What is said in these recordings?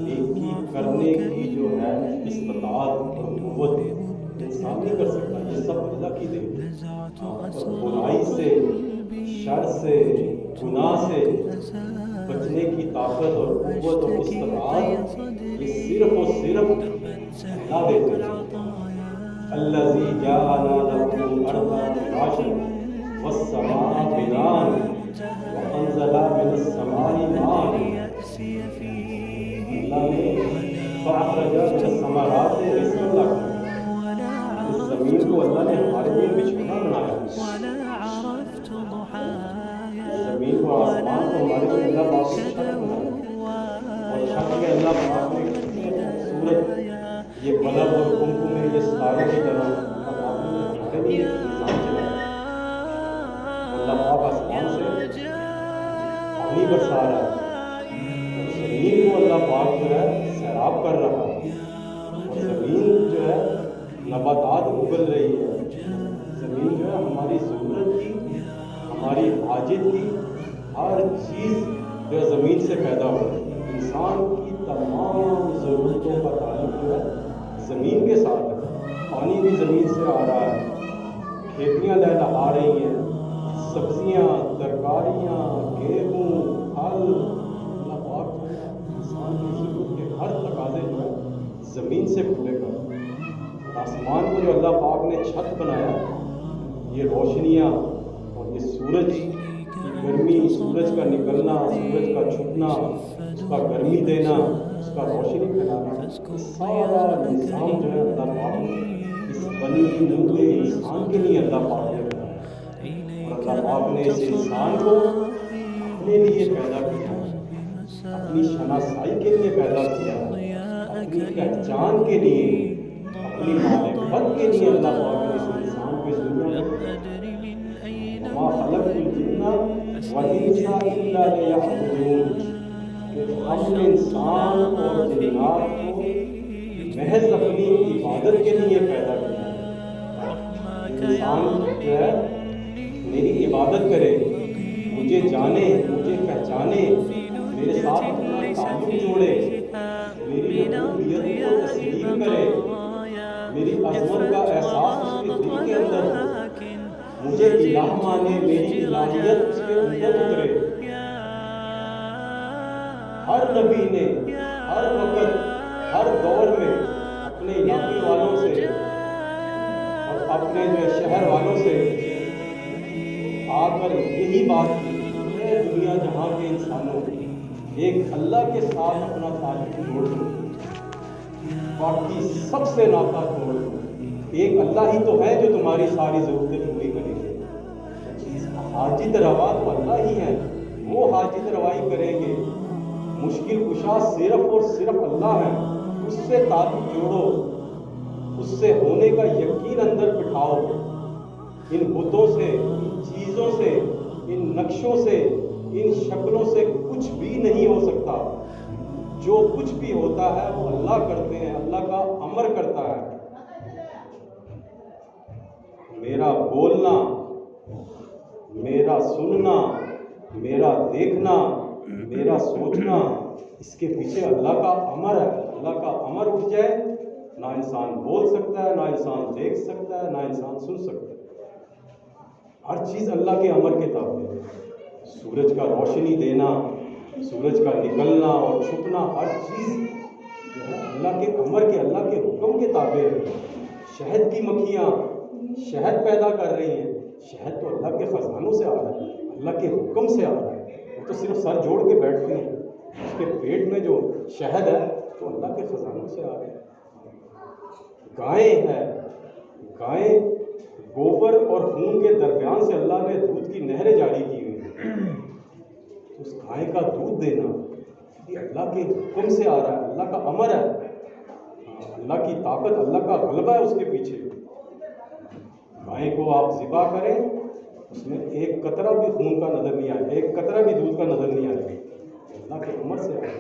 نیکی کرنے کی جو ہے استطاعت اور قوت انسان نہیں کر سکتا، یہ سب اللہ کی دین ہے۔ برائی سے، شر سے، گناہ سے بچنے کی طاقت اور قوت اور استطاعت یہ صرف اور صرف اللہ دیتے ہیں۔ الذی جعل لکم الارض فراشا والسماء بناء وانزل من السماء ماء، اللہ نے فاخرج من الثمرات رزقا لکم، اس زمین کو اللہ نے ہمارے لیے بچھونا بنایا، زمین کو آسمان کو ہمارے لیے اللہ پاک نے چھت بنایا، اور چھت میں اللہ پاک نے خوبصورت یہ بلب اور کمکمے یہ ستاروں کی طرح اللہ پاک نے ہمارے لیے نظام چلایا۔ اللہ پاک آسمان سے پانی برسا رہا ہے، اور زمین کو اللہ پاک جو ہے سیراب کر رہا ہے، اور زمین جو ہے نباتات اگل رہی ہے، زمین جو ہے ہماری ضرورت کی، ہماری حاجت کی ہر چیز جو ہے زمین سے پیدا ہو رہی ہے۔ انسان کی تمام ضرورتوں کا تعلق جو ہے زمین کے ساتھ ہے، پانی بھی زمین سے آ رہا ہے، کھیتیاں لہلہا رہی ہیں، سبزیاں، ترکاریاں، گیہوں، پھل، اللہ پاک جو ہے انسان کی ضرورت کے ہر تقاضے جو ہے زمین سے پورے کر۔ آسمان کو جو اللہ پاک نے چھت بنایا، یہ روشنیاں اور یہ سورج کی گرمی، سورج کا نکلنا، سورج کا چھپنا، اس کا گرمی دینا، اس کا روشنی پھیلانا، سارا نظام جو ہے اللہ پاک نے اس بنی ہوئے انسان کے لیے اللہ پاک نے بنایا، اور اللہ پاک نے اس انسان کو اپنے لیے پیدا کیا، اپنی شناسائی کے لیے پیدا کیا، اپنی پہچان کے لیے، اپنی معرفت کے لیے اللہ پاک نے اس انسان کو اس دنیا میں وما خلقت الجن والانس الا لیعبدون، کہ ہم نے انسان اور جنات کو محض اپنی عبادت کے لیے پیدا کیا۔ انسان جو ہے میری عبادت کرے، مجھے جانے، مجھے پہچانے، میرے ساتھ اپنا تعلق جوڑے، میری ربوبیت کو تسلیم کرے، میری عظمت کا احساس اس کے دل کے اندر ہو، مجھے الہ مانے، میری الہیت اس کے اندر اترے۔ ہر نبی نے ہر وقت ہر دور میں اپنے علاقے والوں سے اور اپنے جو شہر والوں سے آ کر یہی بات کی، اے دنیا جہاں کے انسانوں، ایک اللہ کے ساتھ اپنا تعلق جوڑ دو، باقی سب سے ناطہ توڑ دو، ایک اللہ ہی تو ہے جو تمہاری ساری ضرورتیں پوری کرے گے۔ حاجت روا تو اللہ ہی ہے، وہ حاجت روائی کریں گے، مشکل کشا صرف اور صرف اللہ ہے، اس سے تعلق جوڑو، اس سے ہونے کا یقین اندر بٹھاؤ۔ ان بتوں سے، ان چیزوں سے، ان نقشوں سے، ان شکلوں سے کچھ بھی نہیں ہو سکتا۔ جو کچھ بھی ہوتا ہے وہ اللہ کرتے ہیں، اللہ کا امر کرتا ہے۔ میرا بولنا، میرا سننا، میرا دیکھنا، میرا سوچنا، اس کے پیچھے اللہ کا امر ہے۔ اللہ کا امر اٹھ جائے نہ انسان بول سکتا ہے، نہ انسان دیکھ سکتا ہے، نہ انسان سن سکتا ہے۔ ہر چیز اللہ کے امر کے تابع ہے۔ سورج کا روشنی دینا، سورج کا نکلنا اور چھپنا، ہر چیز جو ہے اللہ کے امر کے، اللہ کے حکم کے تابع ہے۔ شہد کی مکھیاں شہد پیدا کر رہی ہیں، شہد تو اللہ کے خزانوں سے آ رہا ہے، اللہ کے حکم سے آ رہا ہے۔ وہ تو صرف سر جوڑ کے بیٹھتی ہیں، اس کے پیٹ میں جو شہد ہے تو اللہ کے خزانوں سے آ رہا ہے۔ گائیں ہے، گائیں گوبر اور خون کے درمیان سے اللہ نے دودھ کی نہریں جاری کی ہوئی ہیں۔ اس گائے کا دودھ دینا یہ اللہ کے حکم سے آ رہا ہے، اللہ کا امر ہے۔ اللہ کی طاقت، اللہ کا غلبہ ہے اس کے پیچھے۔ گائے کو آپ ذبح کریں، اس میں ایک قطرہ بھی خون کا نظر نہیں آئے، ایک قطرہ بھی دودھ کا نظر نہیں آئے گا، اللہ کے امر سے آئے۔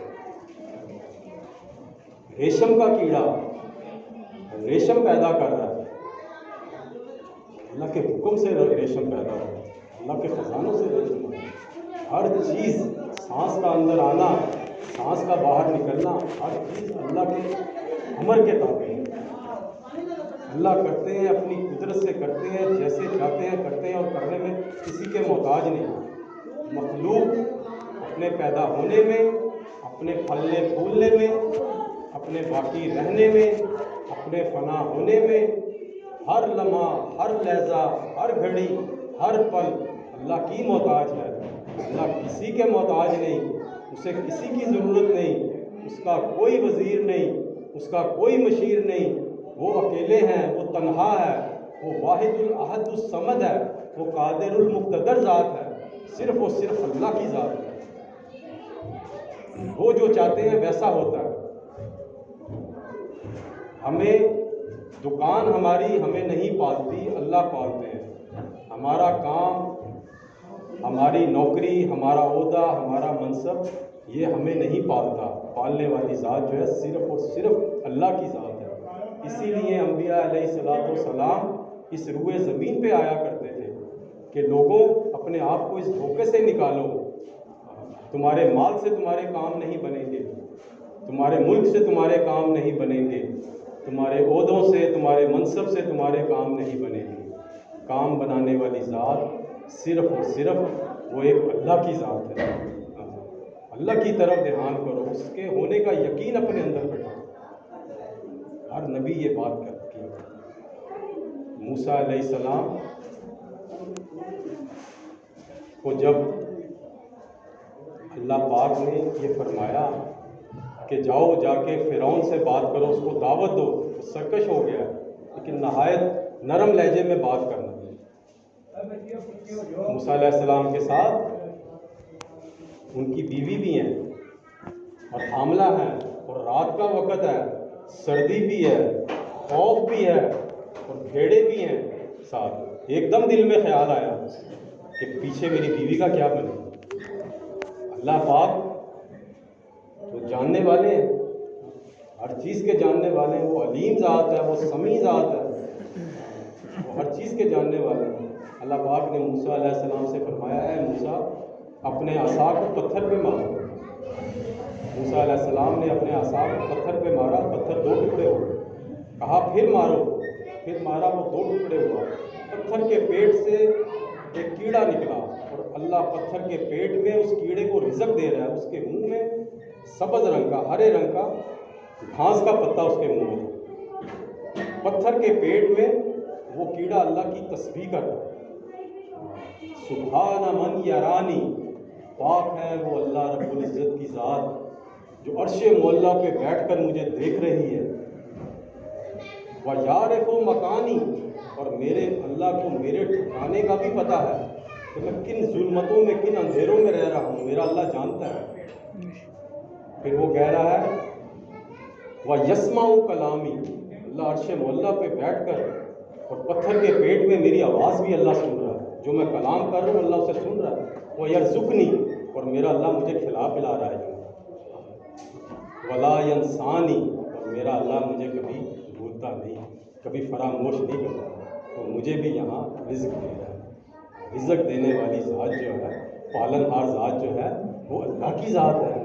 ریشم کا کیڑا ریشم پیدا کر رہا ہے، اللہ کے حکم سے ریشم پیدا ہو رہا ہے، اللہ کے خزانوں سے ریشم آ رہا ہے۔ ہر چیز، سانس کا اندر آنا، سانس کا باہر نکلنا، ہر چیز اللہ کے امر کے تابع ہے۔ اللہ کرتے ہیں، اپنی قدرت سے کرتے ہیں، جیسے چاہتے ہیں کرتے ہیں، اور کرنے میں کسی کے محتاج نہیں۔ مخلوق اپنے پیدا ہونے میں، اپنے پھلنے پھولنے میں، اپنے باقی رہنے میں، اپنے فنا ہونے میں، ہر لمحہ، ہر لحظہ، ہر گھڑی، ہر پل اللہ کی محتاج ہے۔ اللہ کسی کے محتاج نہیں، اسے کسی کی ضرورت نہیں، اس کا کوئی وزیر نہیں، اس کا کوئی مشیر نہیں، وہ اکیلے ہیں، وہ تنہا ہے، وہ واحد الاحد الصمد ہے، وہ قادر المقتدر ذات ہے، صرف اور صرف اللہ کی ذات ہے۔ وہ جو چاہتے ہیں ویسا ہوتا ہے۔ ہمیں دکان ہماری ہمیں نہیں پالتی، اللہ پالتے ہیں۔ ہمارا کام، ہماری نوکری، ہمارا عہدہ، ہمارا منصب یہ ہمیں نہیں پالتا، پالنے والی ذات جو ہے صرف اور صرف اللہ کی ذات ہے۔ اسی لیے انبیاء علیہ الصلوۃ والسلام اس روئے زمین پہ آیا کرتے تھے کہ لوگوں اپنے آپ کو اس دھوکے سے نکالو، تمہارے مال سے تمہارے کام نہیں بنیں گے، تمہارے ملک سے تمہارے کام نہیں بنیں گے، تمہارے عہدوں سے، تمہارے منصب سے تمہارے کام نہیں بنیں گے۔ کام بنانے والی ذات صرف اور صرف وہ ایک اللہ کی ذات ہے۔ اللہ کی طرف دھیان کرو، اس کے ہونے کا یقین اپنے اندر بٹھاؤ۔ ہر نبی یہ بات کرتی ہے۔ موسیٰ علیہ السلام کو جب اللہ پاک نے یہ فرمایا کہ جاؤ جا کے فرعون سے بات کرو، اس کو دعوت دو، وہ سرکش ہو گیا، لیکن نہایت نرم لہجے میں بات کرنا۔ موسیٰ علیہ السلام کے ساتھ ان کی بیوی بھی ہیں اور حاملہ ہیں، اور رات کا وقت ہے، سردی بھی ہے، خوف بھی ہے، اور بھیڑیں بھی ہیں ساتھ۔ ایک دم دل میں خیال آیا کہ پیچھے میری بیوی کا کیا بنے۔ اللہ پاک تو جاننے والے ہیں، ہر چیز کے جاننے والے ہیں، وہ علیم ذات ہے، وہ سمیع ذات ہے، وہ ہر چیز کے جاننے والے ہیں۔ اللہ پاک نے موسیٰ علیہ السلام سے فرمایا، اے موسیٰ اپنے عصا کو پتھر پہ مارو۔ موسیٰ علیہ السلام نے اپنے عصا کو پتھر پہ مارا، پتھر دو ٹکڑے ہوئے۔ کہا پھر مارو، پھر مارا، وہ دو ٹکڑے ہوا۔ پتھر کے پیٹ سے ایک کیڑا نکلا، اور اللہ پتھر کے پیٹ میں اس کیڑے کو رزق دے رہا ہے۔ اس کے منہ میں سبز رنگ کا، ہرے رنگ کا گھاس کا پتا اس کے منہ میں، پتھر کے پیٹ میں وہ کیڑا اللہ کی تسبیح کر رہا ہے۔ سبحان من یرانی، پاک ہے وہ اللہ رب العزت کی ذات جو عرش معلیٰ پہ بیٹھ کر مجھے دیکھ رہی ہے۔ وَيَعْرِفُ مَكَانِي، اور میرے اللہ کو میرے ٹھکانے کا بھی پتہ ہے کہ میں کن ظلمتوں میں، کن اندھیروں میں رہ رہا ہوں، میرا اللہ جانتا ہے۔ پھر وہ کہہ رہا ہے وَيَسْمَعُ کلامی، اللہ عرش معلیٰ پہ بیٹھ کر اور پتھر کے پیٹ میں میری آواز بھی اللہ سن رہا ہے، جو میں کلام کر رہا ہوں اللہ اسے سن رہا ہے۔ وَيَرْزُقْنِي، اور میرا اللہ مجھے کھلا پلا رہا ہے۔ وَلَا يَنْسَانِي، اور میرا اللہ مجھے کبھی بھولتا نہیں، کبھی فراموش نہیں کرتا، اور مجھے بھی یہاں رزق دے رہا ہے۔ رزق دینے والی ذات جو ہے، پالن ہار ذات جو ہے، وہ اللہ کی ذات ہے۔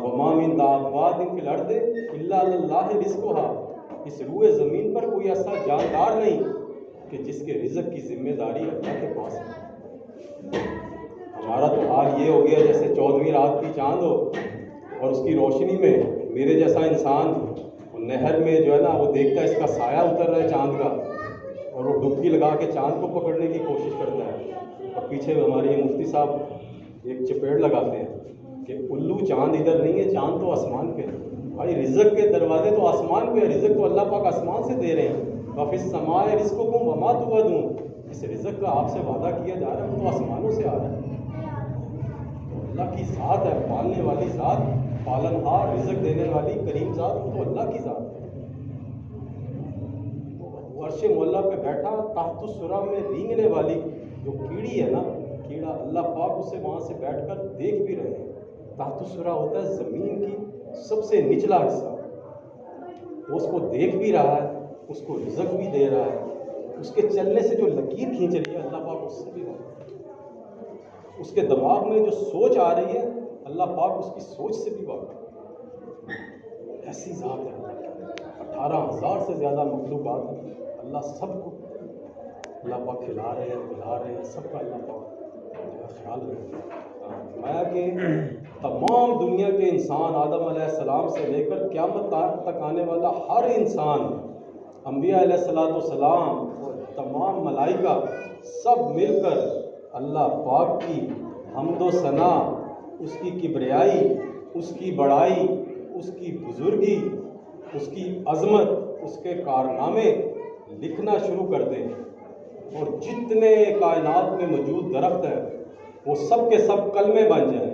وَمَا مِن دَابَّةٍ فِي الْأَرْضِ إِلَّا عَلَى اللَّهِ رِزْقُهَا، اس روئے زمین پر کوئی ایسا جاندار نہیں کہ جس کے رزق کی ذمہ داری اللہ کے پاس ہے۔ ہمارا تو حال یہ ہو گیا جیسے 14ویں رات کی چاند ہو اور اس کی روشنی میں میرے جیسا انسان نہر میں جو ہے نا وہ دیکھتا ہے اس کا سایہ اتر رہا ہے چاند کا، اور وہ ڈبکی لگا کے چاند کو پکڑنے کی کوشش کرتا ہے، اور پیچھے ہمارے یہ مفتی صاحب ایک چپیڑ لگاتے ہیں کہ الو چاند ادھر نہیں ہے، چاند تو آسمان پہ ہے۔ بھائی رزق کے دروازے تو آسمان پہ ہے، رزق تو اللہ پاک آسمان سے دے رہے ہیں۔ وفی السماء رزقکم وما توعدون، اس رزق کا آپ سے وعدہ کیا جا رہا ہے وہ تو آسمانوں سے آ رہا ہے۔ تو اللہ کی ذات ہے، پالنے والی ذات، پالنہار، رزق دینے والی کریم ذات، وہ تو اللہ کی ذات ہے۔ عرش مولا پہ بیٹھا تحت السرا میں رینگنے والی جو کیڑی ہے نا، کیڑا، اللہ پاک اسے وہاں سے بیٹھ کر دیکھ بھی رہے ہیں۔ تحت السرا ہوتا ہے زمین کی سب سے نچلا حصہ، وہ اس کو دیکھ بھی رہا ہے، اس کو رزق بھی دے رہا ہے، اس کے چلنے سے جو لکیر کھینچ رہی ہے اللہ پاک اس سے بھی واقف ہے، اس کے دماغ میں جو سوچ آ رہی ہے اللہ پاک اس کی سوچ سے بھی واقف ہے۔ ایسی ذات ہے اللہ کی، 18,000 سے زیادہ مخلوقات ہیں، اللہ سب کو اللہ پاک کھلا رہے ہیں، پلا رہے ہیں، سب کا اللہ پاک جو ہے خیال رکھتے ہیں۔ فرمایا کہ تمام دنیا کے انسان آدم علیہ السلام سے لے کر قیامت تک آنے والا ہر انسان، انبیاء علیہ السلام اور تمام ملائکہ سب مل کر اللہ پاک کی حمد و ثنا، اس کی کبریائی، اس کی بڑائی، اس کی بزرگی، اس کی عظمت، اس کے کارنامے لکھنا شروع کر دیں، اور جتنے کائنات میں موجود درخت ہیں وہ سب کے سب کلمے بن جائیں،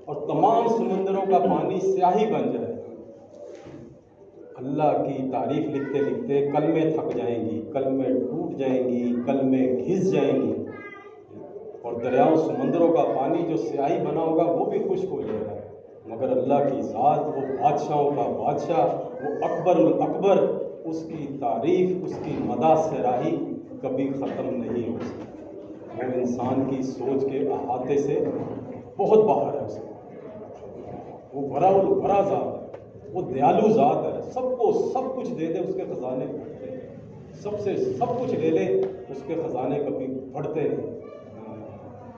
اور تمام سمندروں کا پانی سیاہی بن جائے۔ اللہ کی تعریف لکھتے لکھتے کلمے تھک جائیں گی، کلمے ٹوٹ جائیں گی، کلمے گھس جائیں گی، اور دریاؤں سمندروں کا پانی جو سیاہی بنا ہوگا وہ بھی خشک ہو جائے گا، مگر اللہ کی ذات، وہ بادشاہوں کا بادشاہ، وہ اکبر الاکبر، اس کی تعریف، اس کی مدح سراہی کبھی ختم نہیں ہو سکتی۔ وہ انسان کی سوچ کے احاطے سے بہت باہر ہے، اس کا وہ بڑا ذات ہے، وہ دیالو ذات ہے، سب کو سب کچھ دے دے اس کے خزانے سب سے سب کچھ لے لے اس کے خزانے کبھی بڑھتے نہیں۔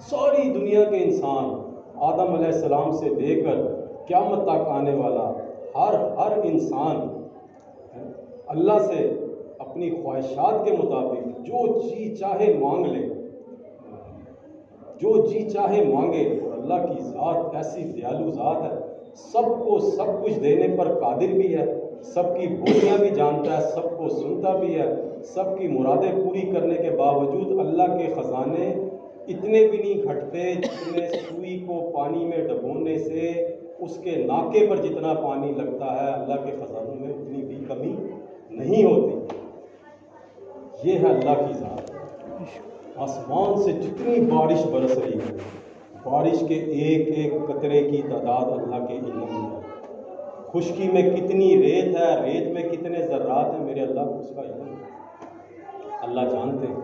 ساری دنیا کے انسان آدم علیہ السلام سے لے کر قیامت تک آنے والا ہر انسان اللہ سے اپنی خواہشات کے مطابق جو جی چاہے مانگ لے، جو جی چاہے مانگے، اور اللہ کی ذات ایسی دیالو ذات ہے، سب کو سب کچھ دینے پر قادر بھی ہے، سب کی بولیاں بھی جانتا ہے، سب کو سنتا بھی ہے، سب کی مرادیں پوری کرنے کے باوجود اللہ کے خزانے اتنے بھی نہیں گھٹتے جتنے سوئی کو پانی میں ڈبونے سے اس کے ناکے پر جتنا پانی لگتا ہے، اللہ کے خزانوں میں اتنی بھی کمی نہیں ہوتی۔ یہ ہے اللہ کی ذات۔ آسمان سے جتنی بارش برس رہی ہے، بارش کے ایک ایک قطرے کی تعداد اللہ کے علم میں ہے۔ خشکی میں کتنی ریت ہے، ریت میں کتنے ذرات ہیں، میرے اللہ کو اس کا علم ہے، اللہ جانتے ہیں۔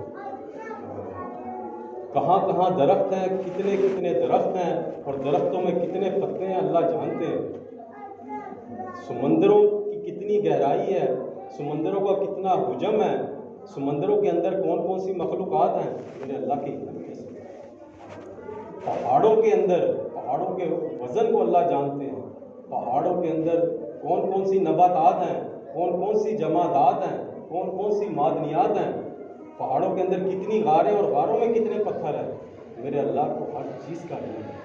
کہاں کہاں درخت ہیں، کتنے کتنے درخت ہیں، اور درختوں میں کتنے پتے ہیں، اللہ جانتے ہیں۔ سمندروں کی کتنی گہرائی ہے، سمندروں کا کتنا حجم ہے، سمندروں کے اندر کون کون سی مخلوقات ہیں، میرے اللہ کی علم کے ساتھ۔ پہاڑوں کے اندر، پہاڑوں کے وزن کو اللہ جانتے ہیں، پہاڑوں کے اندر کون کون سی نباتات ہیں، کون کون سی جمادات ہیں، کون کون سی معدنیات ہیں، پہاڑوں کے اندر کتنی غاریں اور غاروں میں کتنے پتھر ہیں، میرے اللہ کو ہر چیز کا علم ہے۔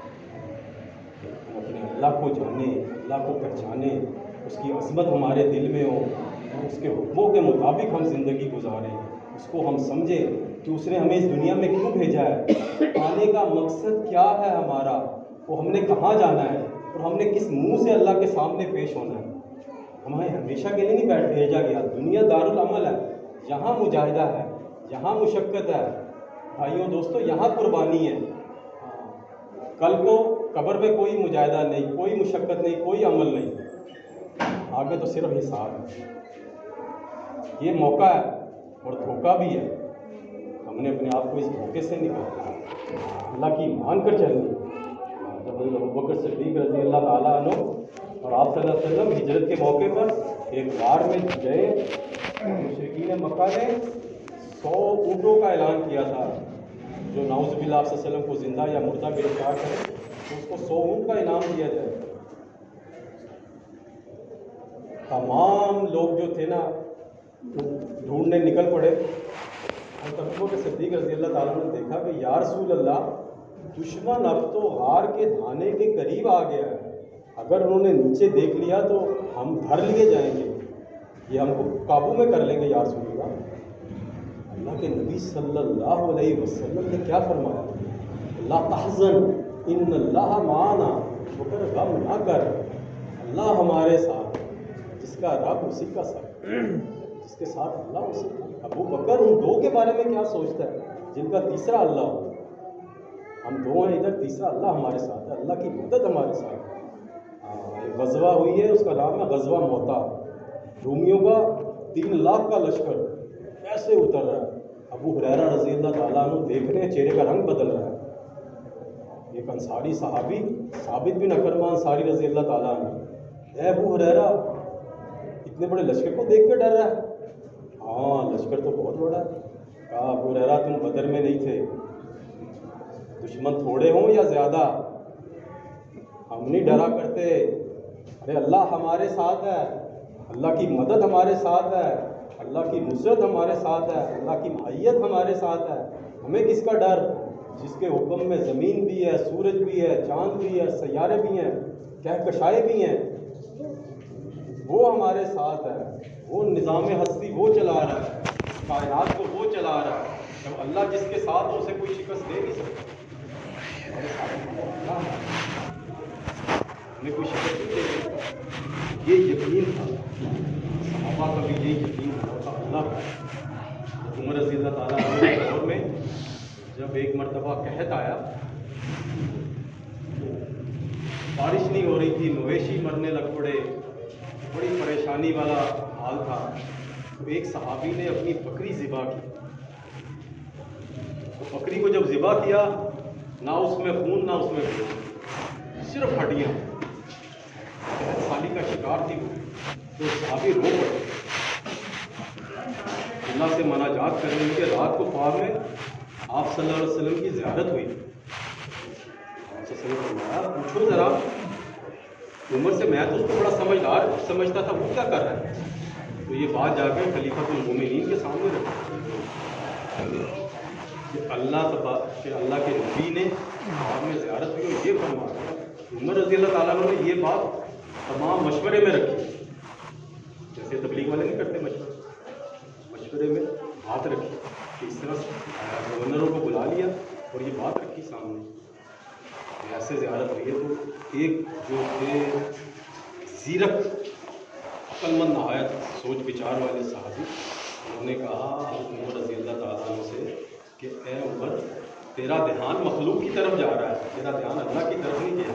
ہم اپنے اللہ کو جانیں، اللہ کو پہچانیں، اس کی عظمت ہمارے دل میں ہو، اس کے حکموں کے مطابق ہم زندگی گزاریں، اس کو ہم سمجھیں کہ اس نے ہمیں اس دنیا میں کیوں بھیجا ہے، آنے کا مقصد کیا ہے ہمارا، وہ ہم نے کہاں جانا ہے، اور ہم نے کس منہ سے اللہ کے سامنے پیش ہونا ہے۔ ہمیں ہمیشہ کے لیے نہیں بھیجا گیا، دنیا دارالعمل ہے، یہاں مجاہدہ ہے، یہاں مشقت ہے، بھائیوں دوستوں یہاں قربانی ہے۔ کل کو قبر میں کوئی مجاہدہ نہیں، کوئی مشقت نہیں، کوئی عمل نہیں، آگے تو صرف حساب ہے۔ یہ موقع ہے اور دھوکہ بھی ہے، ہم نے اپنے آپ کو اس دھوکے سے نکالا، اللہ کی مان کر چلنی۔ جب ابوبکر صدیق رضی اللہ تعالیٰ عنہ اور آپ صلی اللہ علیہ وسلم ہجرت کے موقع پر ایک غار میں گئے، مشرکین مکہ نے 100 اونٹوں کا اعلان کیا تھا، جو نعوذ باللہ آپ صلی اللہ علیہ وسلم کو زندہ یا مردہ گرفتار کرے تو اس کو 100 اونٹ کا انعام دیا جائے۔ تمام لوگ جو تھے نا ڈھونڈنے نکل پڑے، اور ابو بکر صدیق رضی اللہ تعالیٰ نے دیکھا کہ یا رسول اللہ، دشمن اب تو غار کے دھانے کے قریب آ گیا ہے، اگر انہوں نے نیچے دیکھ لیا تو ہم دھر لیے جائیں گے، یہ ہم کو قابو میں کر لیں گے یا رسول اللہ۔ اللہ کے نبی صلی اللہ علیہ وسلم نے کیا فرمایا؟ لا تحزن ان اللہ معنا، بکر غم نہ کر، اللہ ہمارے ساتھ، جس کا رب اسی کا ساتھ، جس کے ساتھ اللہ اسی کا۔ ابو بکر ان دو کے بارے میں کیا سوچتا ہے جن کا تیسرا اللہ ہو؟ ہم دو ہیں ادھر، تیسرا اللہ ہمارے ساتھ ہے، اللہ کی مدد ہمارے ساتھ ہے۔ ایک غزوہ ہوئی ہے، اس کا نام ہے غزوہ موتا، رومیوں کا 3 لاکھ کا لشکر کیسے اتر رہا ہے، ابو ہریرہ رضی اللہ تعالیٰ عنہ دیکھ رہے ہیں چہرے کا رنگ بدل رہا ہے۔ ایک انصاری صحابی ثابت بن اکرمہ انصاری رضی اللہ تعالیٰ عنہ، اے ابو ہریرہ، اتنے بڑے لشکر کو دیکھ کے ڈر رہا ہے؟ ہاں لشکر تو بہت بڑا ہے۔ کہا ابو ہریرہ تم بدر میں نہیں تھے، دشمن تھوڑے ہوں یا زیادہ ہم نہیں ڈرا کرتے، ارے اللہ ہمارے ساتھ ہے، اللہ کی مدد ہمارے ساتھ ہے، اللہ کی نصرت ہمارے ساتھ ہے، اللہ کی معیت ہمارے ساتھ ہے، ہمیں کس کا ڈر؟ جس کے حکم میں زمین بھی ہے، سورج بھی ہے، چاند بھی ہے، سیارے بھی ہیں، کہکشائیں بھی ہیں، وہ ہمارے ساتھ ہے، وہ نظام ہستی وہ چلا رہا ہے، کائنات کو وہ چلا رہا ہے۔ جب اللہ جس کے ساتھ ہو، اسے کوئی شکست دے نہیں سکتا، ہمیں کوئی شکست نہیں دے سکتا۔ یہ یقین تھا صحابہ کا بھی، یہی یقین تھا اللہ کا۔ عمر رضی اللہ تعالیٰ عنہ کے دور میں جب ایک مرتبہ قحط آیا، بارش نہیں ہو رہی تھی، مویشی مرنے لگ پڑے، بڑی پریشانی والا حال تھا، تو ایک صحابی نے اپنی بکری ذبح کی۔ تو بکری کو جب ذبح کیا، نہ اس میں خون نہ اس میں خون، صرف ہڈیاں، سالی کا شکار تھی وہ، تو صحابی رو پڑے، اللہ سے مناجات کرنے کے۔ رات کو خواب میں آپ صلی اللہ علیہ وسلم کی زیارت ہوئی، آپ صلی اللہ علیہ وسلم فرمایا پوچھو ذرا عمر سے، میں تو اس کو بڑا سمجھدار سمجھتا تھا، وہ کیا کر رہا ہے؟ تو یہ بات جا کے خلیفۃ المومنین کے سامنے رکھی کہ اللہ کے نبی نے خواب میں زیارت ہوئی اور یہ فرمایا۔ عمر رضی اللہ تعالیٰ عنہ نے یہ بات تمام مشورے میں رکھی، جیسے تبلیغ والے نہیں کرتے مشورے میں بات رکھی کہ اس طرح گورنروں کو بلا لیا اور یہ بات رکھی سامنے، ایسے زیارت ہوئی ہے۔ تو ایک جو تھے زیرک عقل مند نہایت سوچ بچار والے صحابی، انہوں نے کہا عمر رضی اللہ تعالیٰ عنہ سے کہ اے عمر، تیرا دھیان مخلوق کی طرف جا رہا ہے، تیرا دھیان اللہ کی طرف نہیں گیا۔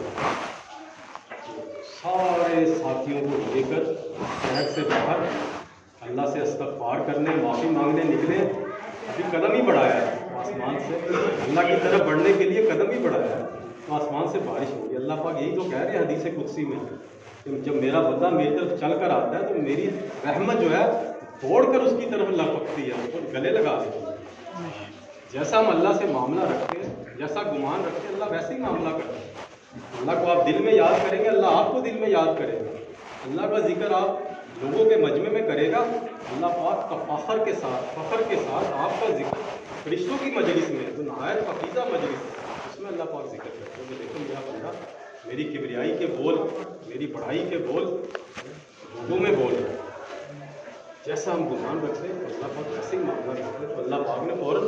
سارے ساتھیوں کو لے کر شہر سے باہر اللہ سے استغفار کرنے، معافی مانگنے نکلے، ابھی قدم ہی بڑھایا ہے آسمان سے، اللہ کی طرف بڑھنے کے لیے قدم ہی بڑھایا ہے تو آسمان سے بارش ہوگی۔ اللہ پاک یہی تو کہہ رہے ہیں حدیث قدسی میں کہ جب میرا بندہ میری طرف چل کر آتا ہے تو میری رحمت جو ہے دوڑ کر اس کی طرف لپکتی ہے، اس کو گلے لگا دیتی ہے۔ جیسا ہم اللہ سے معاملہ رکھتے ہیں، جیسا گمان رکھتے ہیں، اللہ ویسے ہی معاملہ کرتا ہے۔ اللہ کو آپ دل میں یاد کریں گے، اللہ آپ کو دل میں یاد کرے گا۔ اللہ کا ذکر آپ لوگوں کے مجمع میں کرے گا، اللہ پاک کا فخر کے ساتھ آپ کا ذکر فرشتوں کی مجلس میں، جو نہایت پاکیزہ مجلس ہے، اس میں اللہ پاک ذکر کرتے ہیں کہ دیکھو میرا بندہ میری کبریائی کے بول، میری بڑائی کے بول لوگوں میں بول رہا ہے۔ جیسا ہم گمان رکھتے ہیں اللہ پاک ویسے ہی معاملہ کرتے ہیں، تو اللہ پاک نے فوراً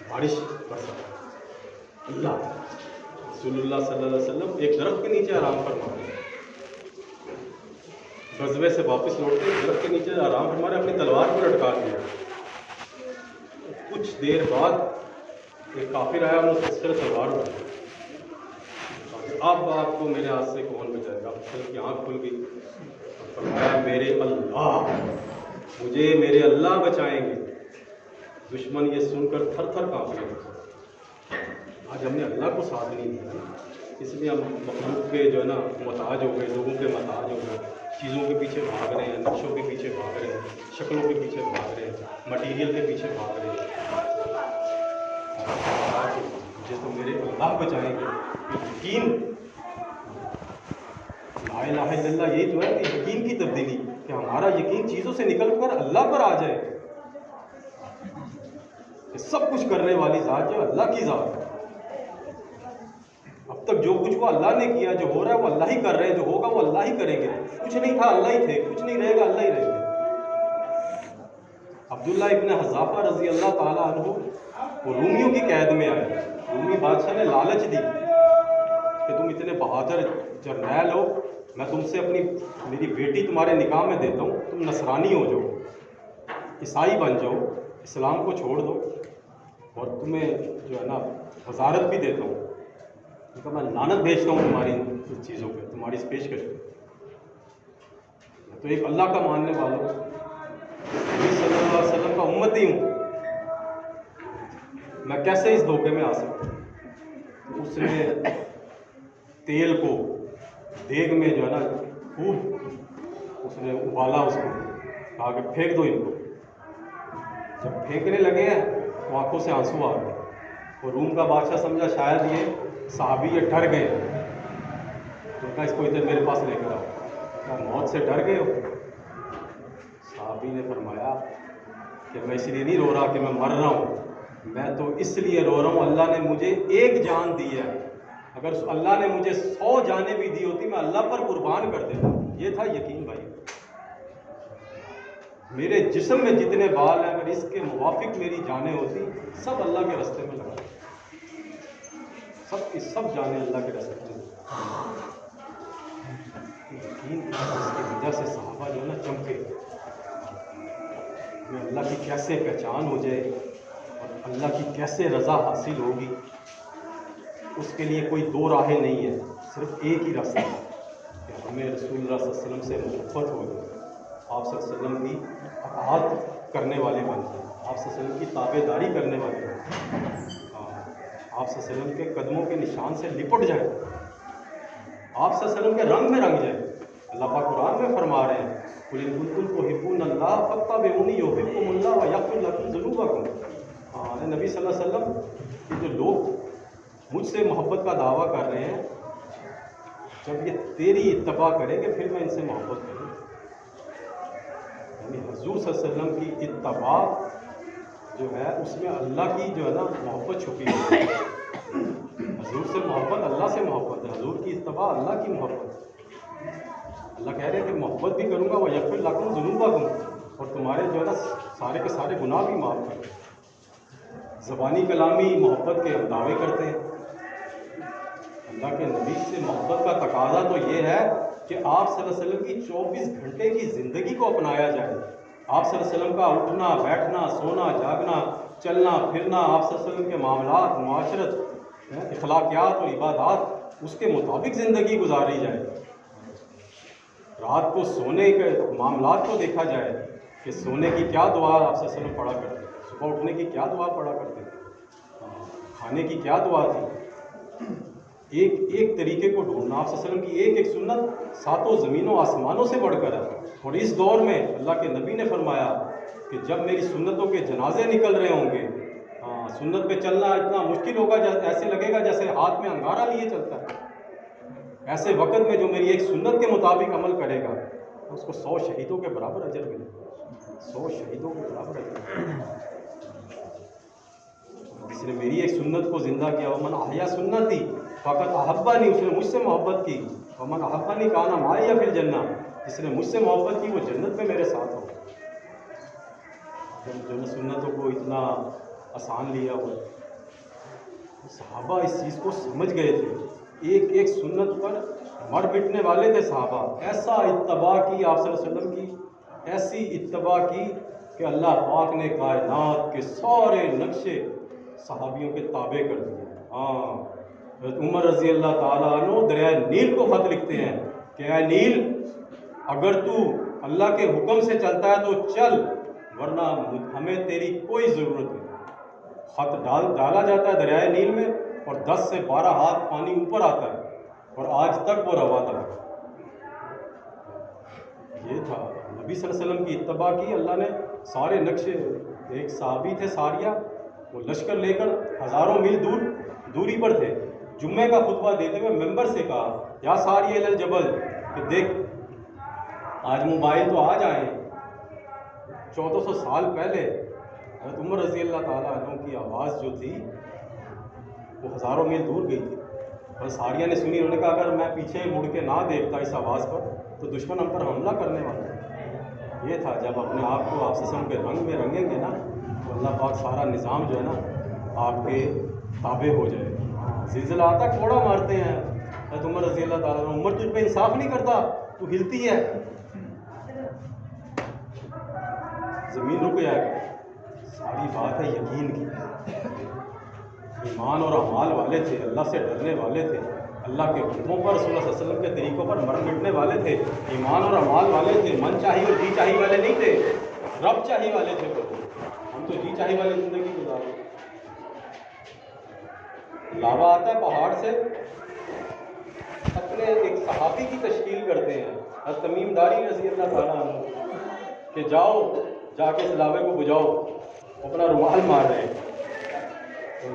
بارش برسائی۔ اللہ رسول اللہ صلی اللہ علیہ وسلم ایک درخت کے نیچے آرام فرما رہے ہیں، غزوے سے واپس لوٹتے درخت کے نیچے آرام فرما رہے، اپنی تلوار کو لٹکا دیا۔ کچھ دیر بعد ایک کافر آیا، انہوں نے اس طرح تلوار اٹھائی، اب آپ کو میرے ہاتھ سے کون بچائے گا؟ کی آنکھ کھل گئی، فرمایا میرے اللہ، مجھے میرے اللہ بچائیں گے۔ دشمن یہ سن کر تھر تھر کانپ رہے۔ آج ہم نے اللہ کو ساتھ نہیں دیا، اس لیے ہم مخلوق کے جو ہے نا محتاج ہو گئے، لوگوں کے محتاج ہو گئے، چیزوں کے پیچھے بھاگ رہے ہیں، نقشوں کے پیچھے بھاگ رہے ہیں، شکلوں کے پیچھے بھاگ رہے ہیں، مٹیریل کے پیچھے بھاگ رہے ہیں۔ مجھے تو میرے اللہ بچائیں گے۔ یقین، لا الہ الا اللہ، یہی تو ہے کہ یقین کی تبدیلی، کہ ہمارا یقین چیزوں سے نکل کر اللہ پر آ جائے کہ سب کچھ کرنے والی ذات جو اللہ کی ذات ہے۔ اب تک جو کچھ وہ اللہ نے کیا، جو ہو رہا ہے وہ اللہ ہی کر رہے ہیں، جو ہوگا وہ اللہ ہی کریں گے۔ کچھ نہیں تھا اللہ ہی تھے، کچھ نہیں رہے گا اللہ ہی رہیں گے۔ عبداللہ ابن حذافہ رضی اللہ تعالیٰ عنہ وہ رومیوں کی قید میں آئے۔ رومی بادشاہ نے لالچ دی کہ تم اتنے بہادر جرنیل ہو، میں تم سے میری بیٹی تمہارے نکاح میں دیتا ہوں، تم نصرانی ہو جاؤ، عیسائی بن جاؤ، اسلام کو چھوڑ دو، اور تمہیں جو ہے نا وزارت بھی دیتا ہوں۔ کہا میں لعنت بھیجتا ہوں تمہاری اس چیزوں پہ، تمہاری اس پیشکش پہ۔ تو ایک اللہ کا ماننے والا نبی صلی اللہ علیہ وسلم کا امتی ہوں، میں کیسے اس دھوکے میں آ سکتا ہوں؟ اس نے تیل کو دیگ میں جو ہے نا خوب اس نے ابالا، اس کو کہا کہ پھینک دو ان کو۔ جب پھینکنے لگے ہیں تو آنکھوں سے آنسو آ گئے، اور روم کا بادشاہ سمجھا شاید یہ صحابی یہ ڈر گئے، تو کہا اس کو ادھر میرے پاس لے کر آؤ۔ کہا موت سے ڈر گئے ہو؟ صحابی نے فرمایا کہ میں اس لیے نہیں رو رہا کہ میں مر رہا ہوں، میں تو اس لیے رو رہا ہوں اللہ نے مجھے ایک جان دی ہے، اگر اللہ نے مجھے 100 جانیں بھی دی ہوتی میں اللہ پر قربان کر دیتا۔ یہ تھا یقین بھائی۔ میرے جسم میں جتنے بال ہیں اگر اس کے موافق میری جانیں ہوتی، سب اللہ کے راستے میں لگا، سب کی سب جانیں اللہ کے راستے میں۔ یقین اس کی وجہ سے صحابہ جو ہے نا چمکے، میں اللہ کی کیسے پہچان ہو جائے اور اللہ کی کیسے رضا حاصل ہوگی، اس کے لیے کوئی دو راہیں نہیں ہیں، صرف ایک ہی راستہ ہے کہ ہمیں رسول اللہ صلی اللہ علیہ وسلم سے محبت ہو جائے، آپ صلی اللہ علیہ وسلم کی اطاعت کرنے والے بن جائیں، آپ صلی اللہ علیہ وسلم کی تابع داری کرنے والے بن جائیں، آپ صلی اللہ علیہ وسلم کے قدموں کے نشان سے لپٹ جائیں، آپ صلی اللہ علیہ وسلم کے رنگ میں رنگ جائیں۔ اللہ پاک قرآن میں فرما رہے ہیں قُلْ إِن كُنتُمْ تُحِبُّونَ اللَّهَ فَاتَّبِعُونِي يُحْبِبْكُمُ اللَّهُ وَيَغْفِرْ لَكُمْ ذُنُوبَكُمْ۔ نبی صلی اللہ علیہ وسلم کہ جو لوگ مجھ سے محبت کا دعویٰ کر رہے ہیں، جب یہ تیری اتباع کریں گے پھر میں ان سے محبت کروں گا۔ یعنی حضور صلی اللہ علیہ وسلم کی اتباع جو ہے اس میں اللہ کی جو ہے نا محبت چھپی ہوئی ہے۔ حضور سے محبت اللہ سے محبت ہے، حضور کی اتباع اللہ کی محبت ہے۔ اللہ کہہ رہے ہیں کہ محبت بھی کروں گا وَيَغْفِرْ لَكُمْ ذُنُوبَكُمْ، اور تمہارے جو ہے نا سارے کے سارے گناہ بھی معاف کریں۔ زبانی کلامی محبت کے دعوے کرتے ہیں، اللہ کے نبی سے محبت کا تقاضا تو یہ ہے کہ آپ صلی اللہ علیہ وسلم کی 24 گھنٹے کی زندگی کو اپنایا جائے۔ آپ صلی اللہ علیہ وسلم کا اٹھنا بیٹھنا سونا جاگنا چلنا پھرنا، آپ صلی اللہ علیہ وسلم کے معاملات معاشرت اخلاقیات اور عبادات اس کے مطابق زندگی گزاری جائے۔ رات کو سونے کے معاملات کو دیکھا جائے کہ سونے کی کیا دعا آپ صلی اللہ علیہ وسلم پڑھا کرتے، صبح اٹھنے کی کیا دعا پڑھا کرتے، کھانے کی کیا دعا تھی۔ ایک ایک طریقے کو ڈھونڈنا، آپ صلی اللہ علیہ وسلم کی ایک ایک سنت ساتوں زمینوں آسمانوں سے بڑھ کر ہے۔ اور اس دور میں اللہ کے نبی نے فرمایا کہ جب میری سنتوں کے جنازے نکل رہے ہوں گے، سنت پہ چلنا اتنا مشکل ہوگا ایسے لگے گا جیسے ہاتھ میں انگارہ لیے چلتا ہے۔ ایسے وقت میں جو میری ایک سنت کے مطابق عمل کرے گا اس کو 100 شہیدوں کے برابر اجر ملے گا، 100 شہیدوں کے برابر اجر ملے گا۔ جس نے میری ایک سنت کو زندہ کیا، ومن احیا سنتی فقط احبانی، اس نے مجھ سے محبت کی، ومن احبانی کان معی فی الجنہ، جس نے مجھ سے محبت کی وہ جنت میں میرے ساتھ ہو۔ جو سنتوں کو اتنا آسان لیا ہوا، صحابہ اس چیز کو سمجھ گئے تھے، ایک ایک سنت پر مر مٹنے والے تھے صحابہ۔ ایسا اتباع کی آپ صلی اللہ علیہ وسلم کی، ایسی اتباع کی کہ اللہ پاک نے کائنات کے سارے نقشے صحابیوں کے تابع کر دیے۔ حضرت عمر رضی اللہ تعالیٰ عنہ دریائے نیل کو خط لکھتے ہیں کہ اے نیل، اگر تو اللہ کے حکم سے چلتا ہے تو چل، ورنہ ہمیں تیری کوئی ضرورت نہیں۔ خط ڈالا جاتا ہے دریائے نیل میں اور 10 سے 12 ہاتھ پانی اوپر آتا ہے، اور آج تک وہ روا تھا. یہ تھا نبی صلی اللہ علیہ وسلم کی اتباع کی. اللہ نے سارے نقشے. ایک صحابی تھے ساریہ, وہ لشکر لے کر ہزاروں میل دوری پر تھے. جمعے کا خطبہ دیتے ہوئے ممبر سے کہا یا ساریہ الی الجبل, کہ دیکھ آج موبائل تو آج آئے ہیں, 1400 سال پہلے حضرت عمر رضی اللہ تعالیٰ عنہ کی آواز جو تھی وہ ہزاروں میل دور گئی تھی. اور ساریہ نے سنی, انہوں نے کہا اگر میں پیچھے مڑ کے نہ دیکھتا اس آواز پر تو دشمن ہم پر حملہ کرنے والا ہے. یہ تھا جب اپنے آپ کو آپ وسلم کے رنگ میں رنگیں گے نا تو اللہ پاک سارا نظام جو ہے نا آپ کے تابع ہو جائے. زلزلہ آتا کوڑا مارتے ہیں حضرت عمر رضی اللہ تعالیٰ عنہ, عمر تجھ پہ انصاف نہیں کرتا, تو ہلتی ہے, زمین رک جائے گا. ساری بات ہے یقین کی. ایمان اور اعمال والے تھے, اللہ سے ڈرنے والے تھے, اللہ کے حکموں پر رسول اللہ صلی اللہ علیہ وسلم کے طریقوں پر مر مٹنے والے تھے, ایمان اور اعمال والے تھے, من چاہی اور جی چاہی والے نہیں تھے, رب چاہی والے تھے. ہم تو جی چاہی والی زندگی گزار رہے. لاوا آتا ہے پہاڑ سے, اپنے ایک صحابی کی تشکیل کرتے ہیں حضرت تمیم داری رضی اللہ تعالیٰ عنہ, کہ جاؤ جا کے اس لاوے کو بجھاؤ. اپنا رومال مار رہے ہیں,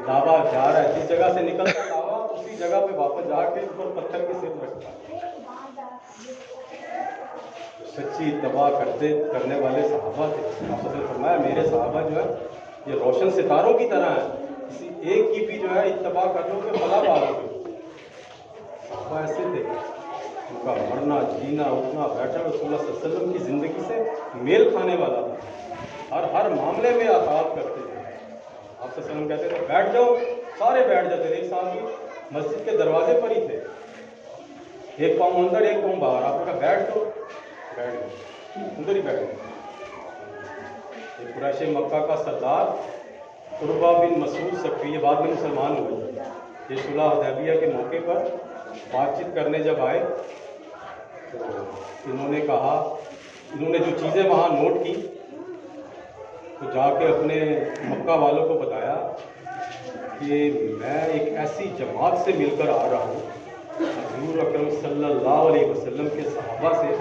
لاوا جا رہا ہے, جس جگہ سے نکلتا لاوا اسی جگہ پہ واپس جا کے اوپر پتھر کے سر رکھتا ہے. سچی اتباع کرنے والے صحابہ تھے. آپ نے فرمایا میرے صحابہ جو ہے یہ روشن ستاروں کی طرح ہیں, کسی ایک کی بھی جو ہے اتباع کر لو کہ بلا پا لو گے. صحابہ ایسے تھے, ان کا مرنا جینا اٹھنا بیٹھنا رسول اللہ صلی اللہ علیہ وسلم کی زندگی سے میل کھانے والا تھا. ہر معاملے میں اطاعت کرتے تھے. آپ صلی اللہ علیہ وسلم کہتے تھے بیٹھ جاؤ, سارے بیٹھ جاتے تھے. ایک صاحب بھی مسجد کے دروازے پر ہی تھے, ایک پاؤں اندر ایک پاؤں باہر. آپ نے کہا بیٹھ دو, بیٹھ گئے, اندر ہی بیٹھ گئے. قریش مکہ کا سردار عروہ بن مسعود ثقفی, یہ بعد میں مسلمان ہوئے. یہ صلح حدیبیہ کے موقع پر بات چیت کرنے جب آئے تو انہوں نے کہا, انہوں نے جو چیزیں وہاں نوٹ کی تو جا کے اپنے مکہ والوں کو بتایا کہ میں ایک ایسی جماعت سے مل کر آ رہا ہوں, حضور اکرم صلی اللہ علیہ وسلم کے صحابہ سے.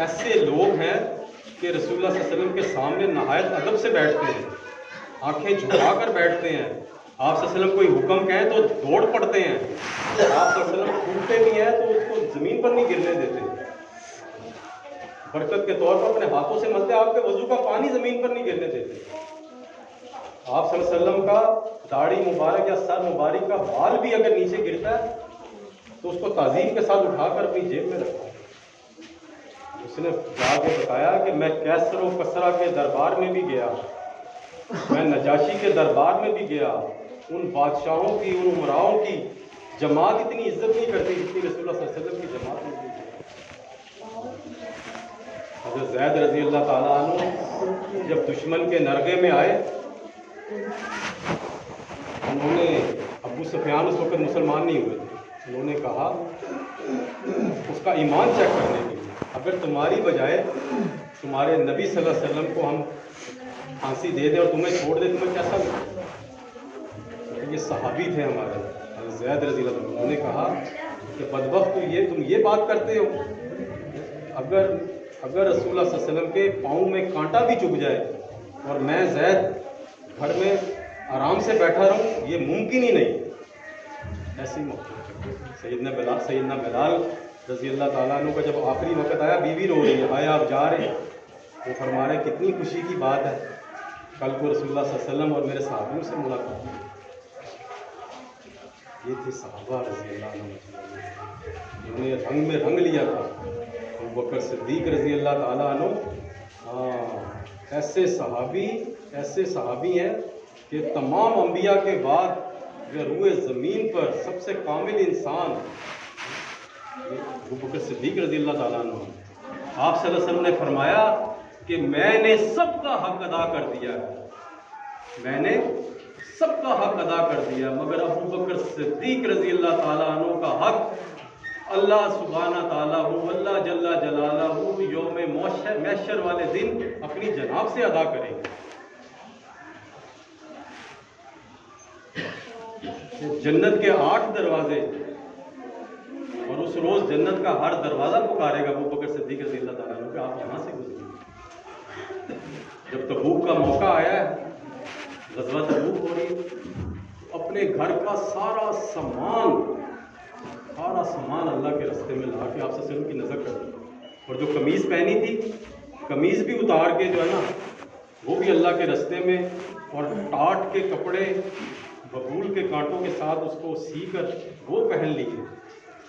ایسے لوگ ہیں کہ رسول اللہ صلی اللہ علیہ وسلم کے سامنے نہایت ادب سے بیٹھتے ہیں, آنکھیں جھکا کر بیٹھتے ہیں. آپ صلی اللہ علیہ وسلم کوئی حکم کہیں تو دوڑ پڑتے ہیں. آپ صلی اللہ علیہ وسلم ٹوٹتے بھی ہیں تو اس کو زمین پر نہیں گرنے دیتے. برکت کے طور پر اپنے ہاتھوں سے ملتے, آپ کے وضو کا پانی زمین پر نہیں گرنے دیتے. آپ صلی اللہ علیہ وسلم کا داڑھی مبارک یا سر مبارک کا بال بھی اگر نیچے گرتا ہے تو اس کو تعظیم کے ساتھ اٹھا کر اپنی جیب میں رکھا. اس نے جا کے بتایا کہ میں کیسر و کسرا کے دربار میں بھی گیا, میں نجاشی کے دربار میں بھی گیا, ان بادشاہوں کی ان عمراؤں کی جماعت اتنی عزت نہیں کرتی جتنی رسول اللہ صلی اللہ علیہ وسلم کی جماعت ہوتی ہے. حضرت زید رضی اللہ تعالیٰ عنہ جب دشمن کے نرغے میں آئے, انہوں نے, ابو سفیان اس وقت مسلمان نہیں ہوئے تھے, انہوں نے کہا اس کا ایمان چیک کرنے کے لیے اگر تمہاری بجائے تمہارے نبی صلی اللہ علیہ وسلم کو ہم پھانسی دے دیں اور تمہیں چھوڑ دیں, تمہیں کیسا لگے؟ یہ صحابی تھے ہمارے حضرت زید رضی اللہ عنہ. انہوں نے کہا کہ بدبخت تم یہ بات کرتے ہو, اگر رسول اللہ صلی اللہ علیہ وسلم کے پاؤں میں کانٹا بھی چبھ جائے اور میں زید گھر میں آرام سے بیٹھا رہوں, یہ ممکن ہی نہیں. ایسی موقع سیدنا بلال رضی اللہ تعالیٰ عنہ کا جب آخری وقت آیا, بیوی رو رہی ہے, آیا آپ جا رہے ہیں, وہ فرما رہے کتنی خوشی کی بات ہے, کل کو رسول اللہ صلی اللہ علیہ وسلم اور میرے صحابیوں سے ملاقات. یہ تھے صحابہ رضی اللہ عنہ, انہوں نے رنگ میں رنگ لیا تھا. ابو بکر صدیق رضی اللہ تعالیٰ عنہ ایسے صحابی ہیں کہ تمام انبیاء کے بعد جو روئے زمین پر سب سے کامل انسان ابو بکر صدیق رضی اللہ تعالیٰ عنہ. آپ صلی اللہ علیہ وسلم نے فرمایا کہ میں نے سب کا حق ادا کر دیا ہے, میں نے سب کا حق ادا کر دیا, مگر ابو بکر صدیق رضی اللہ تعالیٰ عنہ کا حق اللہ سبحانہ تعالیٰ اللہ جل جلالہ یوم محشر والے دن اپنی جناب سے ادا کریں گے. جنت کے 8 دروازے اور اس روز جنت کا ہر دروازہ پکارے گا ابو بکر صدیق رضی اللہ تعالیٰ عنہ کہ آپ یہاں سے گزرے. جب تبوک کا موقع آیا ہے، غزوہ تبوک ہو رہی ہے، اپنے گھر کا سارا سامان اللہ کے راستے میں لا کے آپ سے کی نظر کر دی. اور جو قمیض پہنی تھی، قمیض بھی اتار کے جو ہے نا وہ بھی اللہ کے راستے میں، اور ٹاٹ کے کپڑے ببول کے کانٹوں کے ساتھ اس کو سی کر وہ پہن لیے.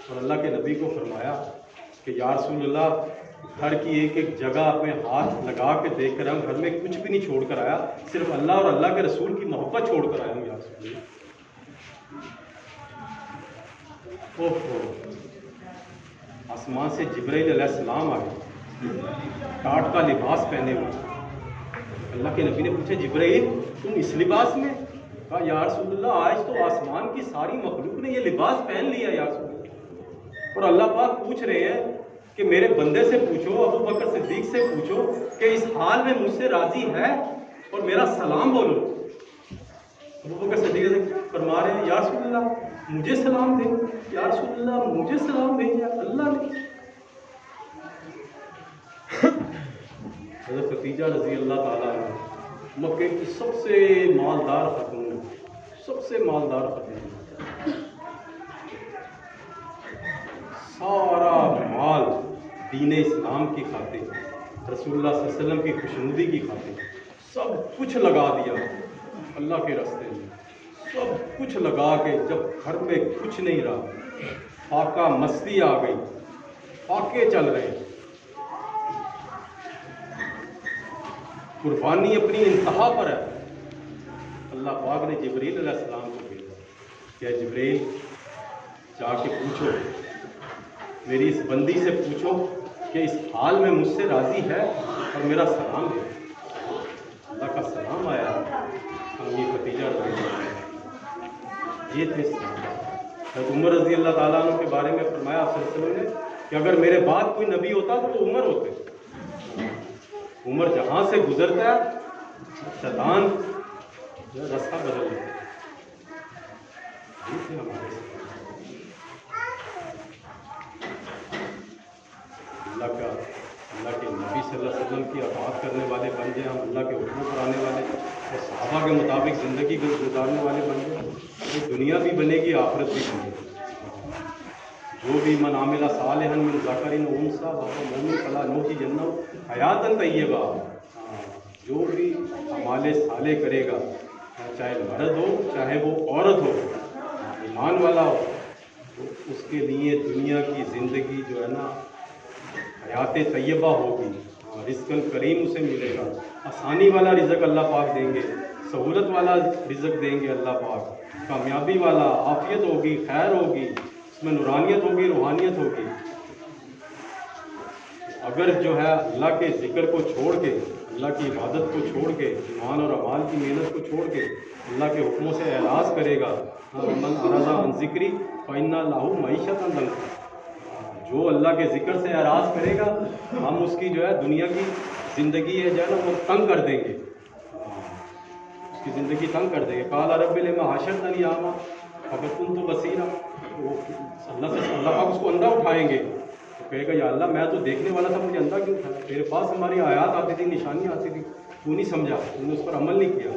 اور اللہ کے نبی کو فرمایا کہ یا رسول اللہ، گھر کی ایک ایک جگہ اپنے ہاتھ لگا کے دیکھ کر گھر میں کچھ بھی نہیں چھوڑ کر آیا، صرف اللہ اور اللہ کے رسول کی محبت چھوڑ کر آیا ہوں یا رسول اللہ. آسمان سے جبرائیل علیہ السلام آ گئے، ٹاٹ کا لباس پہنے ہوئے. اللہ کے نبی نے پوچھا جبرائیل تم اس لباس میں؟ کہا یا رسول اللہ آج تو آسمان کی ساری مخلوق نے یہ لباس پہن لیا یا رسول اللہ. اور اللہ پاک پوچھ رہے ہیں کہ میرے بندے سے پوچھو، ابو بکر صدیق سے پوچھو کہ اس حال میں مجھ سے راضی ہے اور میرا سلام بولو. ابو بکر صدیق فرما رہے ہیں یا رسول اللہ مجھے سلام دیں، یا رسول اللہ مجھے سلام بھیجا اللہ نے. حضرت خدیجہ رضی اللہ تعالیٰ عنہ مکے کی سب سے مالدار خاتون، سب سے مالدار خاتون، سارا مال دین اسلام کی خاطر، رسول اللہ صلی اللہ علیہ وسلم کی خوشنودی کی خاطر سب کچھ لگا دیا اللہ کے راستے میں. سب کچھ لگا کے جب گھر میں کچھ نہیں رہا، فاقہ مستی آ گئی، فاقے چل رہے ہیں، قربانی اپنی انتہا پر ہے. اللہ پاک نے جبرائیل علیہ السلام کو بھیجا کہ جبرائیل جا کے پوچھو، میری اس بندی سے پوچھو کہ اس حال میں مجھ سے راضی ہے اور میرا سلام ہے. اللہ کا سلام آیا. امی ختیجہ رضی اللہ عنہ یہ تھے. حضرت عمر رضی اللہ تعالیٰ عنہ کے بارے میں فرمایا آپ صلی اللہ علیہ وسلم نے کہ اگر میرے بعد کوئی نبی ہوتا تو عمر ہوتے. عمر جہاں سے گزرتا ہے شیطان راستہ بدل دیتا ہے. یہ تھے ہمارے اللہ کے نبی صلی اللہ علیہ وسلم کی اطاعت کرنے والے بن گئے ہم، اللہ کے حکموں پر آنے والے اور صحابہ کے مطابق زندگی گزارنے والے بن گئے. یہ دنیا بھی بنے گی، آخرت بھی بنے گی. جو بھی من عامل صالحا من ذکر و انثی وهو مؤمن فلنحیینہ حیاۃ طیبہ. جو بھی اعمال صالح کرے گا، چاہے مرد ہو چاہے وہ عورت ہو، ایمان والا ہو، تو اس کے لیے دنیا کی زندگی جو ہے نا حیات طیبہ ہوگی. رزق کریم اسے ملے گا، آسانی والا رزق اللہ پاک دیں گے، سہولت والا رزق دیں گے اللہ پاک، کامیابی والا، عافیت ہوگی، خیر ہوگی، اس میں نورانیت ہوگی، روحانیت ہوگی. اگر جو ہے اللہ کے ذکر کو چھوڑ کے، اللہ کی عبادت کو چھوڑ کے، ایمان اور اعمال کی محنت کو چھوڑ کے اللہ کے حکموں سے اعراض کرے گا، من اعرض عن ذکری فإن لہ معیشۃ ضنکا. جو اللہ کے ذکر سے اعراض کرے گا ہم اس کی جو ہے دنیا کی زندگی ہے جو ہے نا وہ تنگ کر دیں گے، اس کی زندگی تنگ کر دیں گے. قال رب لما حشرتنی اعمیٰ فقد كنت بصیرا. اللہ پاک اس کو اندھا اٹھائیں گے تو کہے گا یا اللہ میں تو دیکھنے والا تھا، مجھے اندھا کیوں اٹھایا؟ تیرے پاس ہماری آیات آتی تھی، نشانیاں آتی تھی، تو نہیں سمجھا، تو نے اس پر عمل نہیں کیا.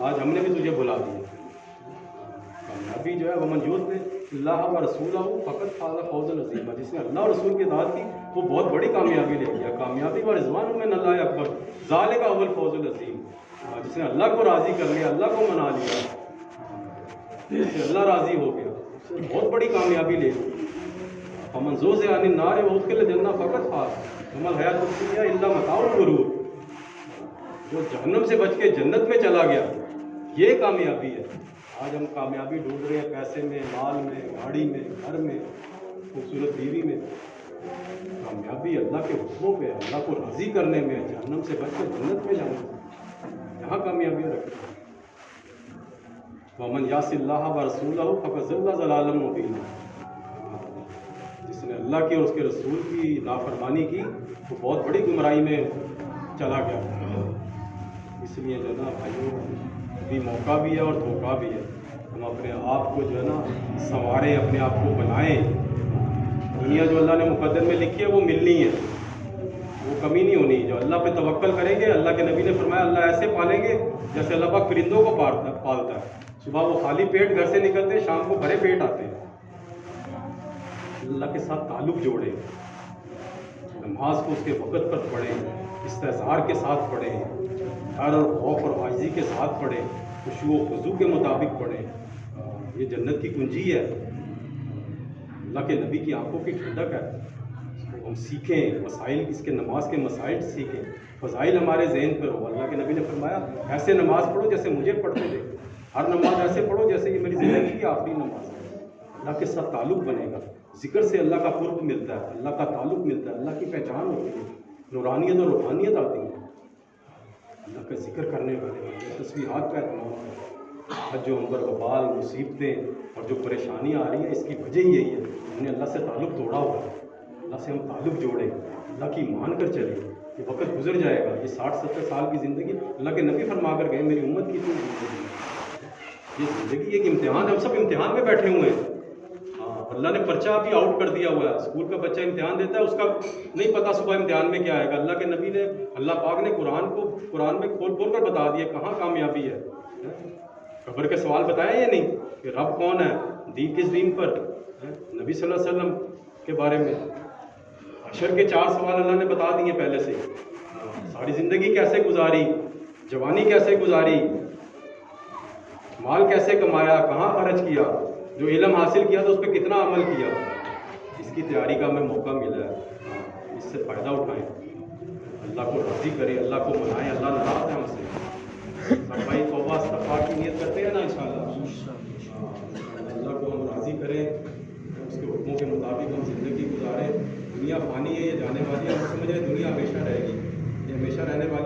آج ہم نے بھی تجھے بلا دیا. کامیابی جو ہے وہ منجوت نے اللہ و رسولہ فقط فاز فوزا عظیما. جس نے اللہ اور رسول کی اطاعت کی وہ بہت بڑی کامیابی لے لیا. کامیابی و رضوان من اللہ اکبر ذالک هو الفوز العظیم. جس نے اللہ کو راضی کر لیا، اللہ کو منا لیا، جس سے اللہ راضی ہو گیا، اس نے بہت بڑی کامیابی لے لی. فمن زحزح عن النار وادخل الجنہ فقط فاز وما الحیاۃ الدنیا الا متاع الغرور. جو جہنم سے بچ کے جنت میں چلا گیا یہ کامیابی ہے. آج ہم کامیابی ڈھونڈ رہے ہیں پیسے میں، مال میں، گاڑی میں، گھر میں، خوبصورت بیوی میں. کامیابی اللہ کے حکموں پہ، اللہ کو راضی کرنے میں، جہنم سے بچ کر جنت میں جانا، یہاں کامیابیاں رکھتے ہیں. ومن یعص اللہ ورسولہ فقد ضل ضلالا مبینا. جس نے اللہ کی اور اس کے رسول کی نافرمانی کی وہ بہت بڑی گمراہی میں چلا گیا. اس لیے جو ہے نا بھائیوں بھی موقع بھی ہے اور دھوکہ بھی ہے. ہم اپنے آپ کو جو ہے نا سنواریں، اپنے آپ کو بنائیں دنیا جو اللہ نے مقدر میں لکھی ہے وہ ملنی ہے, وہ کمی نہیں ہونی. جو اللہ پہ توکل کریں گے, اللہ کے نبی نے فرمایا اللہ ایسے پالیں گے جیسے اللہ پاک پرندوں کو پالتا ہے. صبح وہ خالی پیٹ گھر سے نکلتے ہیں, شام کو بھرے پیٹ آتے ہیں. اللہ کے ساتھ تعلق جوڑیں, نماز کو اس کے وقت پر پڑھیں, استحضار کے ساتھ پڑھیں, ڈر اور خوف اور عاجزی کے ساتھ پڑھیں, خشوع و خضوع کے مطابق پڑھیں. یہ جنت کی کنجی ہے, اللہ کے نبی کی آنکھوں کی ٹھنڈک ہے. ہم سیکھیں مسائل, اس کے نماز کے مسائل سیکھیں, فضائل ہمارے ذہن پر ہو. اللہ کے نبی نے فرمایا ایسے نماز پڑھو جیسے مجھے پڑھتے تھے, ہر نماز ایسے پڑھو جیسے کہ میری زندگی کی آخری نماز ہے. اللہ کے ساتھ تعلق بنے گا, ذکر سے اللہ کا قرب ملتا ہے, اللہ کا تعلق ملتا ہے, اللہ کی پہچان ہوتی ہے, نورانیت اور روحانیت آتی ہے. اللہ کا ذکر کرنے والے تصویرات کا اہتمام ہے. حج و عمر وبال مصیبتیں اور جو پریشانیاں آ رہی ہیں اس کی وجہ یہی ہے, ہم نے اللہ سے تعلق توڑا ہوا ہے. اللہ سے ہم تعلق جوڑیں, اللہ کی مان کر چلیں. یہ وقت گزر جائے گا, یہ 60-70 سال کی زندگی اللہ کے نبی فرما کر گئے میری امت کی زندگی, یہ زندگی ایک امتحان, ہم سب امتحان میں بیٹھے ہوئے ہیں. اللہ نے پرچہ ابھی آؤٹ کر دیا ہوا ہے. اسکول کا بچہ امتحان دیتا ہے, اس کا نہیں پتا صبح امتحان میں کیا آئے گا. اللہ کے نبی نے, اللہ پاک نے قرآن میں کھول کھول کر بتا دیا کہاں کامیابی ہے. قبر کے سوال بتایا یا نہیں, کہ رب کون ہے, دین کس دین پر, نبی صلی اللہ علیہ وسلم کے بارے میں. حشر کے 4 سوال اللہ نے بتا دیے پہلے سے. ساری زندگی کیسے گزاری, جوانی کیسے گزاری, مال کیسے کمایا, کہاں خرچ کیا, جو علم حاصل کیا تو اس پہ کتنا عمل کیا, اس کی تیاری کا ہمیں موقع ملا ہے. اس سے فائدہ اٹھائیں, اللہ کو راضی کریں, اللہ کو منائیں. اللہ ناراض ہے ہم سے. سب بھائی توبہ استغفار کی نیت کرتے ہیں نا انشاءاللہ. اللہ کو ہم راضی کریں, اس کے حکموں کے مطابق ہم زندگی گزاریں. دنیا فانی ہے, یہ جانے والی ہے. ہم سمجھ رہے ہیں دنیا ہمیشہ رہے گی, یہ ہمیشہ رہنے والی